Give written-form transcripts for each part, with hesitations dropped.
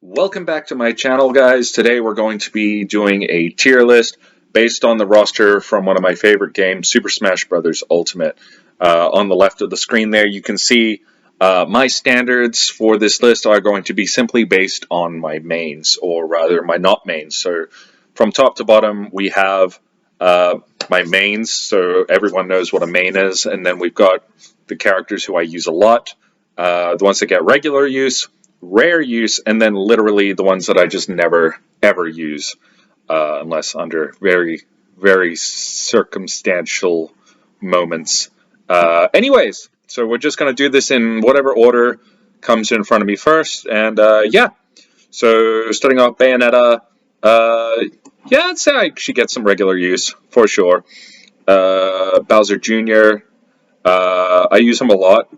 Welcome back to my channel, guys. Today we're going to be doing a tier list based on the roster from one of my favorite games, Super Smash Bros. Ultimate. On the left of the screen there, you can see my standards for this list are going to be simply based on my mains, or rather my not mains. So from top to bottom, we have my mains, so everyone knows what a main is, and then we've got the characters who I use a lot, the ones that get regular use, rare use, and then literally the ones that I just never ever use unless under very, very circumstantial moments. Anyways, so we're just going to do this in whatever order comes in front of me first, and yeah. So starting off, Bayonetta. Yeah, I'd say she gets some regular use for sure. Bowser Jr. I use him a lot.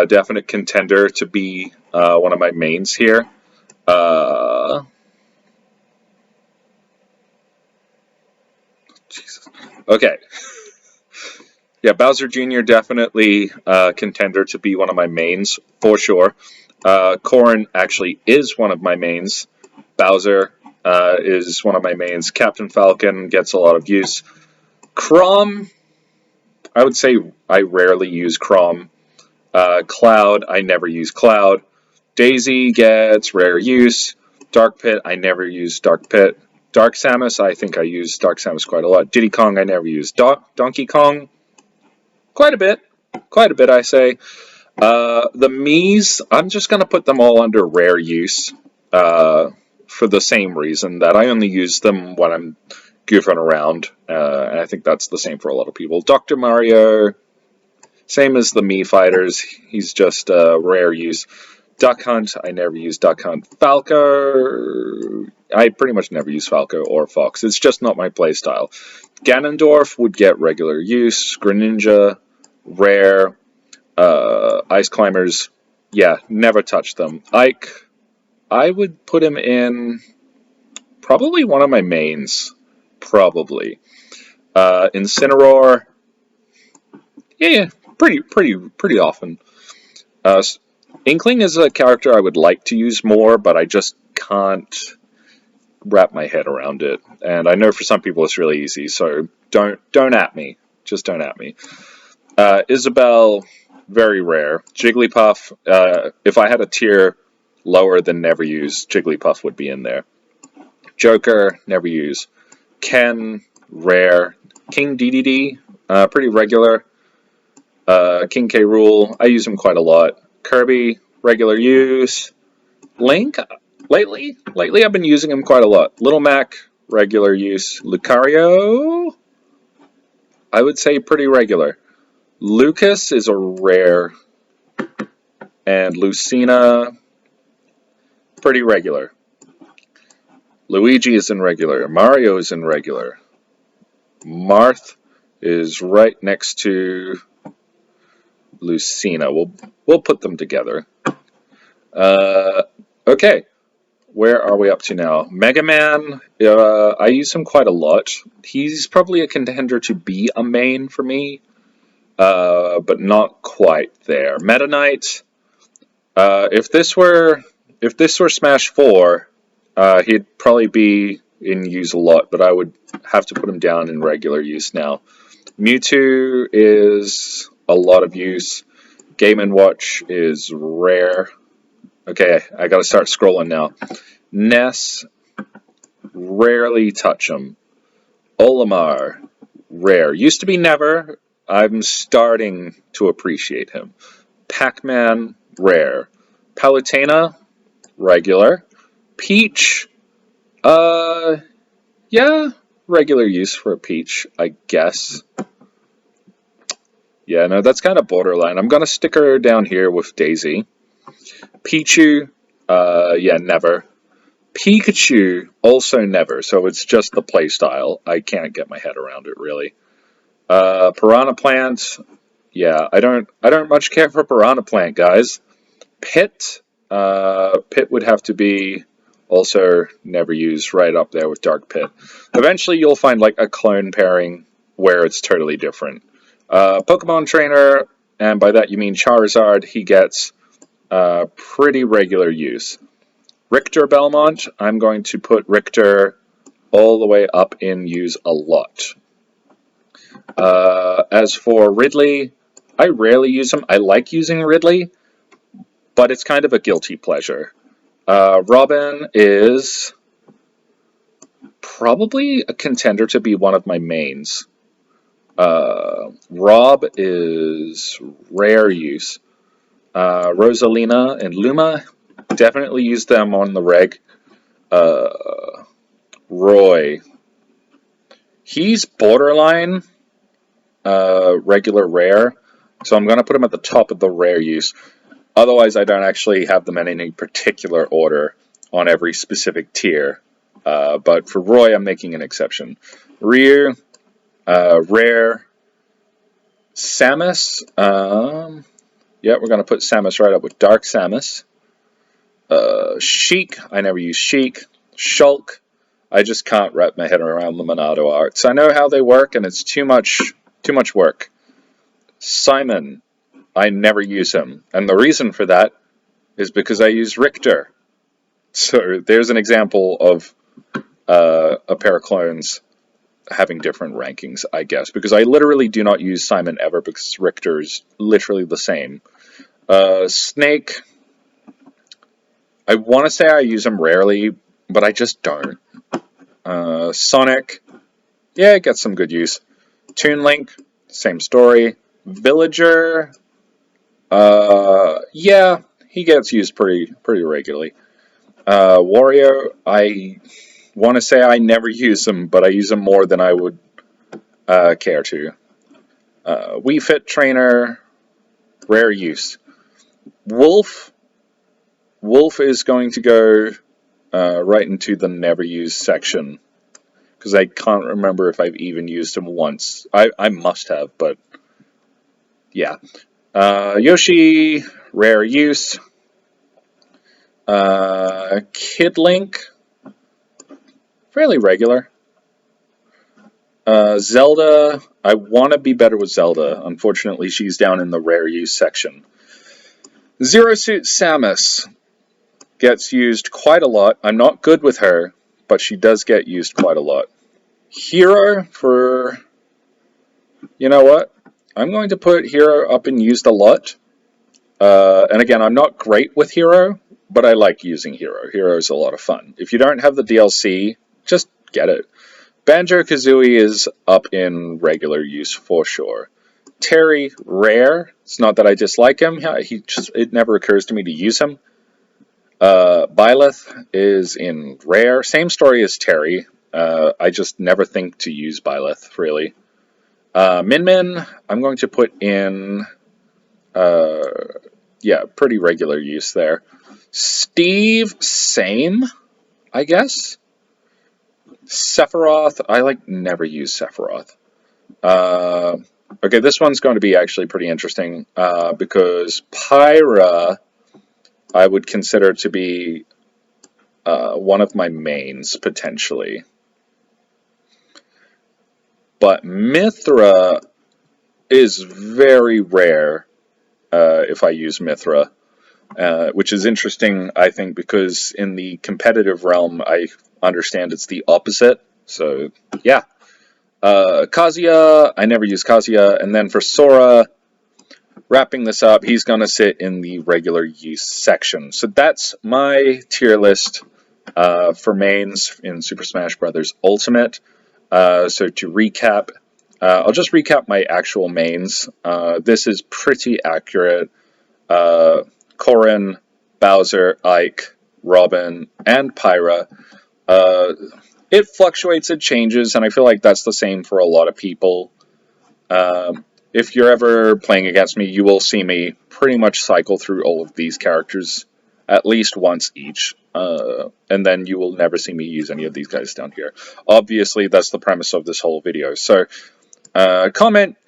Definite contender to be one of my mains here. Jesus. Okay. Yeah, Bowser Jr. definitely contender to be one of my mains for sure. Corrin actually is one of my mains. Bowser is one of my mains. Captain Falcon gets a lot of use. Chrom, I would say I rarely use Chrom. Cloud, I never use Cloud. Daisy gets rare use. Dark Pit, I never use Dark Pit. Dark Samus, I think I use Dark Samus quite a lot. Diddy Kong, I never use. Donkey Kong, quite a bit. Quite a bit, I say. The Miis, I'm just going to put them all under rare use for the same reason that I only use them when I'm goofing around. And I think that's the same for a lot of people. Dr. Mario, same as the Mii fighters, he's just rare use. Duck Hunt, I never use Duck Hunt. Falco, I pretty much never use Falco or Fox. It's just not my playstyle. Ganondorf would get regular use. Greninja, rare. Ice Climbers, yeah, never touch them. Ike, I would put him in probably one of my mains. Probably. Incineroar, yeah, pretty often. Inkling is a character I would like to use more, but I just can't wrap my head around it. And I know for some people it's really easy, so don't at me. Just don't at me. Isabelle, very rare. Jigglypuff, if I had a tier lower than never use, Jigglypuff would be in there. Joker, never use. Ken, rare. King DDD, pretty regular. King K. Rool, I use him quite a lot. Kirby, regular use. Link, lately I've been using him quite a lot. Little Mac, regular use. Lucario, I would say pretty regular. Lucas is a rare. And Lucina, pretty regular. Luigi is in regular. Mario is in regular. Marth is right next to Lucina. We'll put them together. Okay, where are we up to now? Mega Man, I use him quite a lot. He's probably a contender to be a main for me, but not quite there. Meta Knight, if this were Smash 4, he'd probably be in use a lot, but I would have to put him down in regular use now. Mewtwo is a lot of use. Game & Watch is rare. Okay, I gotta start scrolling now. Ness, rarely touch him. Olimar, rare. Used to be never. I'm starting to appreciate him. Pac-Man, rare. Palutena, regular. Peach, yeah, regular use for a Peach, I guess. Yeah, no, that's kind of borderline. I'm going to stick her down here with Daisy. Pichu, yeah, never. Pikachu, also never, so it's just the playstyle. I can't get my head around it, really. Piranha Plant, yeah, I don't much care for Piranha Plant, guys. Pit, Pit would have to be also never used, right up there with Dark Pit. Eventually you'll find like a clone pairing where it's totally different. Pokemon Trainer, and by that you mean Charizard, he gets pretty regular use. Richter Belmont, I'm going to put Richter all the way up in use a lot. As for Ridley, I rarely use him. I like using Ridley, but it's kind of a guilty pleasure. Robin is probably a contender to be one of my mains. Rob is rare use. Rosalina and Luma, definitely use them on the reg. Roy, he's borderline regular rare, so I'm going to put him at the top of the rare use. Otherwise, I don't actually have them in any particular order on every specific tier. But for Roy, I'm making an exception. Ryu, rare. Samus, yeah, we're going to put Samus right up with Dark Samus. Sheik, I never use Sheik. Shulk, I just can't wrap my head around the Monado arts. I know how they work, and it's too much work. Simon, I never use him, and the reason for that is because I use Richter. So there's an example of a pair of clones having different rankings, I guess, because I literally do not use Simon ever because Richter is literally the same. Snake, I want to say I use him rarely, but I just don't. Sonic, yeah, it gets some good use. Toon Link, same story. Villager, yeah, he gets used pretty resregularly. Wario, I want to say I never use him, but I use him more than I would care to. Wii Fit Trainer, rare use. Wolf is going to go right into the never used section, because I can't remember if I've even used him once. I must have, but yeah. Yoshi, rare use. Kid Link, fairly regular. Zelda, I want to be better with Zelda. Unfortunately, she's down in the rare use section. Zero Suit Samus gets used quite a lot. I'm not good with her, but she does get used quite a lot. Hero, for... You know what? I'm going to put Hero up in used a lot. And again, I'm not great with Hero, but I like using Hero. Hero is a lot of fun. If you don't have the DLC, just get it. Banjo Kazooie is up in regular use for sure. Terry, rare. It's not that I dislike him. It never occurs to me to use him. Byleth is in rare. Same story as Terry. I just never think to use Byleth, really. Min Min, I'm going to put in, yeah, pretty regular use there. Steve, same, I guess. Sephiroth, I never use Sephiroth. Okay, this one's going to be actually pretty interesting, because Pyra I would consider to be one of my mains, potentially. But Mithra is very rare if I use Mithra, which is interesting, I think, because in the competitive realm, I understand it's the opposite. So, yeah. Kazuya, I never use Kazuya. And then for Sora, wrapping this up, he's going to sit in the regular use section. So that's my tier list for mains in Super Smash Bros. Ultimate. So to recap, I'll just recap my actual mains. This is pretty accurate. Corrin, Bowser, Ike, Robin, and Pyra. It fluctuates, it changes, and I feel like that's the same for a lot of people. If you're ever playing against me, you will see me pretty much cycle through all of these characters at least once each, and then you will never see me use any of these guys down here. Obviously, that's the premise of this whole video. So, comment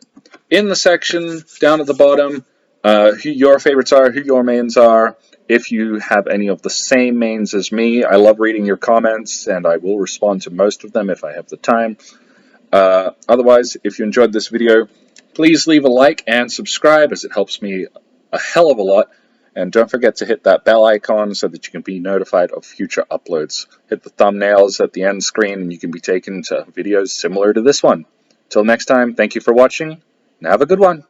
in the section down at the bottom who your favorites are, who your mains are. If you have any of the same mains as me, I love reading your comments, and I will respond to most of them if I have the time. Otherwise, if you enjoyed this video, please leave a like and subscribe, as it helps me a hell of a lot. And don't forget to hit that bell icon so that you can be notified of future uploads. Hit the thumbnails at the end screen and you can be taken to videos similar to this one. Till next time, thank you for watching and have a good one.